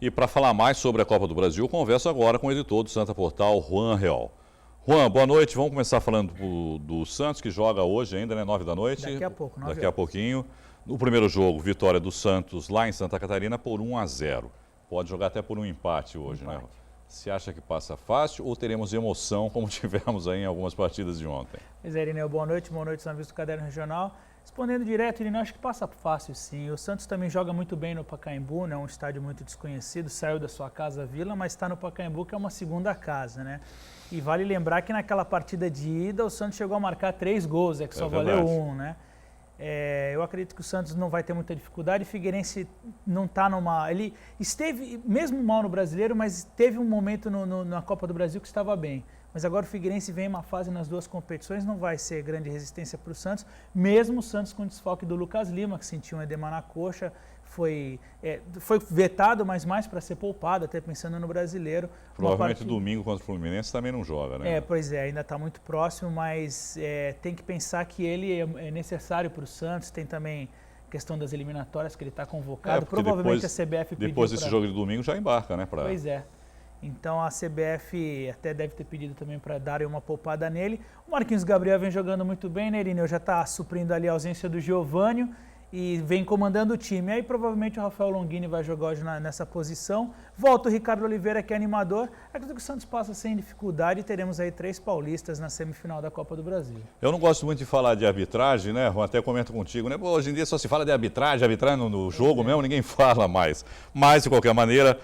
E para falar mais sobre a Copa do Brasil, converso agora com o editor do Santa Portal, Juan Real. Juan, boa noite. Vamos começar falando do Santos, que joga hoje ainda, né? 9 da noite. Daqui a pouco, 9 Daqui a pouquinho. No primeiro jogo, vitória do Santos lá em Santa Catarina por 1-0. Pode jogar até por um empate hoje, né? Você acha que passa fácil ou teremos emoção, como tivemos aí em algumas partidas de ontem? Pois é, Irineu, boa noite, Sanvista do Caderno Regional. Respondendo direto, Irineu, acho que passa fácil sim. O Santos também joga muito bem no Pacaembu, né? Um estádio muito desconhecido, saiu da sua casa Vila, mas está no Pacaembu, que é uma segunda casa, né? E vale lembrar que naquela partida de ida o Santos chegou a marcar 3 gols, que só valeu 1, né? Eu acredito que o Santos não vai ter muita dificuldade. O Figueirense não está numa... Ele esteve mesmo mal no Brasileiro, mas teve um momento na Copa do Brasil que estava bem. Mas agora o Figueirense vem em uma fase nas duas competições, não vai ser grande resistência para o Santos, mesmo o Santos com desfalque do Lucas Lima, que sentiu um edema na coxa, foi vetado, mas mais para ser poupado, até pensando no Brasileiro. Provavelmente domingo contra o Fluminense também não joga, né? Pois é, ainda está muito próximo, mas tem que pensar que ele é necessário para o Santos, tem também questão das eliminatórias que ele está convocado, provavelmente depois, a CBF pediu depois desse jogo de domingo já embarca, né? Pois é. Então a CBF até deve ter pedido também para darem uma poupada nele. O Marquinhos Gabriel vem jogando muito bem, né, Irineu? Já está suprindo ali a ausência do Giovânio e vem comandando o time. Aí provavelmente o Rafael Longini vai jogar hoje nessa posição. Volta o Ricardo Oliveira, que é animador. Acredito que o Santos passa sem dificuldade e teremos aí 3 paulistas na semifinal da Copa do Brasil. Eu não gosto muito de falar de arbitragem, né, Juan? Até comento contigo, né? Pô, hoje em dia só se fala de arbitragem no jogo mesmo, ninguém fala mais. Mas, de qualquer maneira...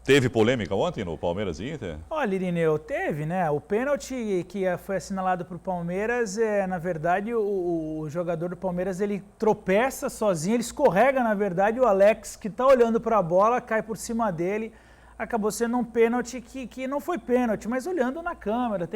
Teve polêmica ontem no Palmeiras e Inter? Olha, Irineu, teve, né? O pênalti que foi assinalado para o Palmeiras, na verdade, o jogador do Palmeiras, ele tropeça sozinho, ele escorrega, na verdade, o Alex, que está olhando para a bola, cai por cima dele. Acabou sendo um pênalti que não foi pênalti, mas olhando na câmera.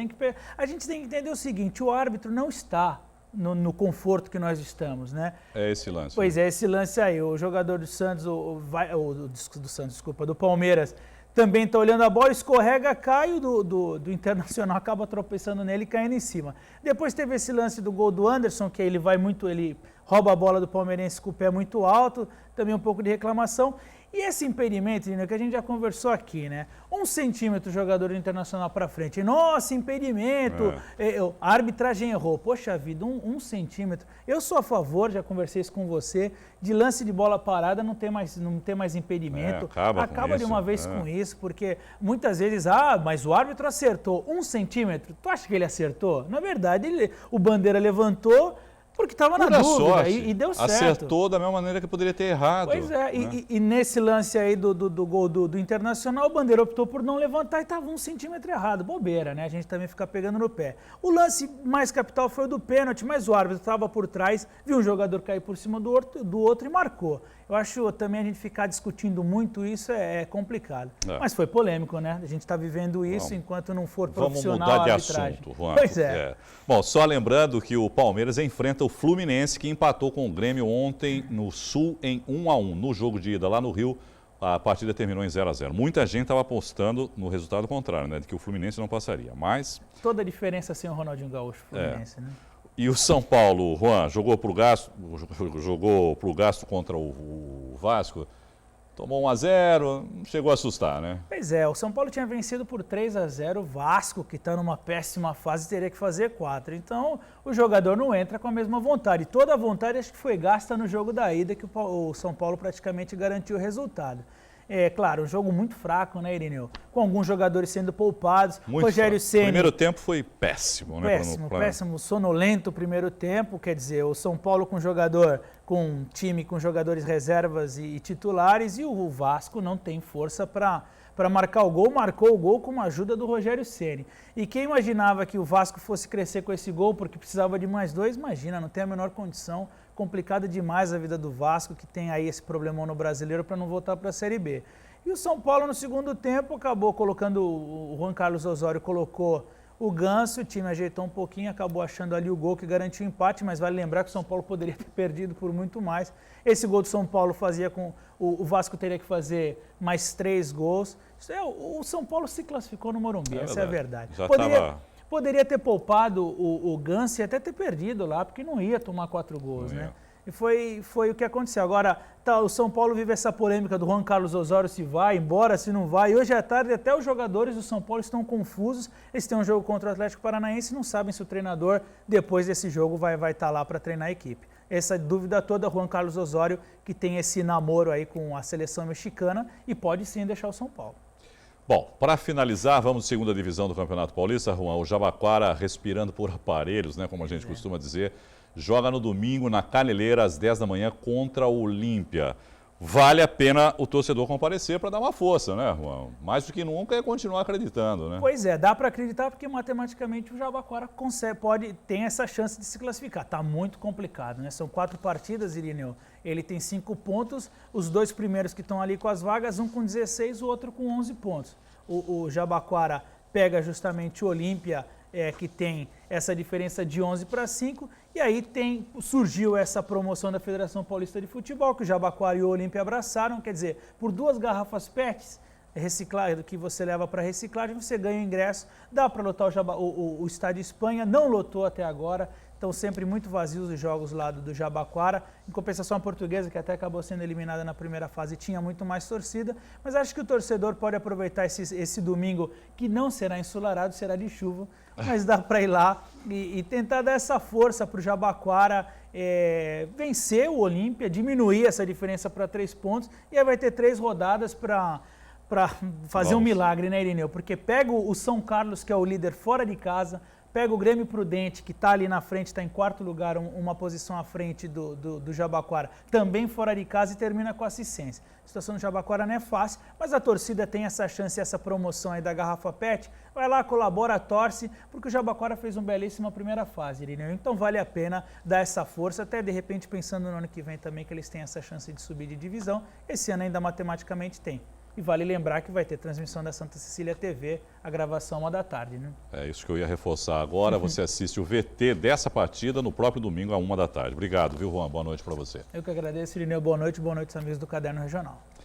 A gente tem que entender o seguinte, o árbitro não está no conforto que nós estamos, né? É esse lance. Pois é, esse lance aí. O jogador do Santos, do Palmeiras, também está olhando a bola, escorrega, cai, do Internacional acaba tropeçando nele e caindo em cima. Depois teve esse lance do gol do Anderson, que ele rouba a bola do palmeirense com o pé muito alto, também um pouco de reclamação. E esse impedimento, que a gente já conversou aqui, né? 1 centímetro o jogador do Internacional para frente. Nossa, impedimento! A arbitragem errou. Poxa vida, 1 centímetro. Eu sou a favor, já conversei isso com você, de lance de bola parada não ter mais impedimento. Acaba de uma vez com isso, porque muitas vezes, mas o árbitro acertou 1 centímetro. Tu acha que ele acertou? Na verdade, o bandeira levantou, porque estava na dúvida e deu certo. Acertou da mesma maneira que poderia ter errado. Pois é, né? e nesse lance aí do gol do Internacional, o Bandeira optou por não levantar e estava 1 centímetro errado. Bobeira, né? A gente também fica pegando no pé. O lance mais capital foi o do pênalti, mas o árbitro estava por trás, viu um jogador cair por cima do outro e marcou. Eu acho também a gente ficar discutindo muito isso é complicado. Mas foi polêmico, né? A gente está vivendo isso enquanto não for profissional a arbitragem. Vamos mudar de assunto, Juan. Pois é. Bom, só lembrando que o Palmeiras enfrenta o Fluminense, que empatou com o Grêmio ontem no Sul em 1-1. No jogo de ida lá no Rio, a partida terminou em 0-0. Muita gente estava apostando no resultado contrário, né? De que o Fluminense não passaria, mas... Toda a diferença sem o Ronaldinho Gaúcho, Fluminense, né? E o São Paulo, Juan, jogou pro gasto contra o Vasco, tomou 1-0, chegou a assustar, né? Pois é, o São Paulo tinha vencido por 3-0, o Vasco, que está numa péssima fase, teria que fazer 4. Então, o jogador não entra com a mesma vontade. Toda a vontade acho que foi gasta no jogo da ida, que o São Paulo praticamente garantiu o resultado. Claro, um jogo muito fraco, né, Irineu? Com alguns jogadores sendo poupados. Muito Rogério Ceni. O primeiro tempo foi péssimo, né? Péssimo, sonolento o primeiro tempo. Quer dizer, o São Paulo com um time com jogadores reservas e titulares, e o Vasco não tem força para marcar o gol. Marcou o gol com a ajuda do Rogério Ceni. E quem imaginava que o Vasco fosse crescer com esse gol porque precisava de mais 2, imagina, não tem a menor condição. Complicada demais a vida do Vasco, que tem aí esse problemão no Brasileiro para não voltar para a Série B. E o São Paulo no segundo tempo acabou colocando, o Juan Carlos Osório colocou o Ganso, o time ajeitou um pouquinho, acabou achando ali o gol que garantiu o empate, mas vale lembrar que o São Paulo poderia ter perdido por muito mais. Esse gol do São Paulo fazia com... O Vasco teria que fazer mais 3 gols. O São Paulo se classificou no Morumbi, essa é a verdade. Poderia ter poupado o Ganso e até ter perdido lá, porque não ia tomar 4 gols, né? E foi o que aconteceu. Agora, o São Paulo vive essa polêmica do Juan Carlos Osório, se vai embora, se não vai. E hoje à tarde até os jogadores do São Paulo estão confusos. Eles têm um jogo contra o Atlético Paranaense e não sabem se o treinador, depois desse jogo, vai estar lá para treinar a equipe. Essa dúvida toda, Juan Carlos Osório, que tem esse namoro aí com a seleção mexicana e pode sim deixar o São Paulo. Bom, para finalizar, vamos à segunda divisão do Campeonato Paulista, Juan. O Jabaquara respirando por aparelhos, né, como a gente costuma dizer, joga no domingo na Caneleira às 10 da manhã contra o Olímpia. Vale a pena o torcedor comparecer para dar uma força, né, Juan? Mais do que nunca é continuar acreditando, né? Pois é, dá para acreditar porque matematicamente o Jabaquara tem essa chance de se classificar. Está muito complicado, né? São 4 partidas, Irineu. Ele tem 5 pontos, os 2 primeiros que estão ali com as vagas, um com 16, o outro com 11 pontos. O Jabaquara pega justamente o Olímpia, que tem essa diferença de 11 para 5, e aí surgiu essa promoção da Federação Paulista de Futebol, que o Jabaquara e o Olímpia abraçaram, quer dizer, por 2 garrafas PETs, reciclagem, que você leva para reciclagem, você ganha o ingresso, dá para lotar o Estádio Espanha, não lotou até agora, estão sempre muito vazios os jogos lá do Jabaquara. Em compensação, a Portuguesa, que até acabou sendo eliminada na primeira fase, tinha muito mais torcida. Mas acho que o torcedor pode aproveitar esse domingo, que não será ensolarado, será de chuva. Mas dá para ir lá e tentar dar essa força para o Jabaquara vencer o Olímpia, diminuir essa diferença para 3 pontos. E aí vai ter 3 rodadas para fazer um milagre, né, Irineu? Porque pega o São Carlos, que é o líder fora de casa, pega o Grêmio Prudente, que está ali na frente, está em 4º lugar, uma posição à frente do Jabaquara, também fora de casa, e termina com assistência. A situação do Jabaquara não é fácil, mas a torcida tem essa chance, essa promoção aí da Garrafa PET. Vai lá, colabora, torce, porque o Jabaquara fez uma belíssima primeira fase, Irineu. Então vale a pena dar essa força, até de repente pensando no ano que vem também que eles têm essa chance de subir de divisão. Esse ano ainda matematicamente tem. E vale lembrar que vai ter transmissão da Santa Cecília TV, a gravação 1 da tarde, né? É isso que eu ia reforçar agora. Você assiste o VT dessa partida no próprio domingo, à 1 da tarde. Obrigado, viu, Juan? Boa noite para você. Eu que agradeço, Irineu. Boa noite, amigos do Caderno Regional.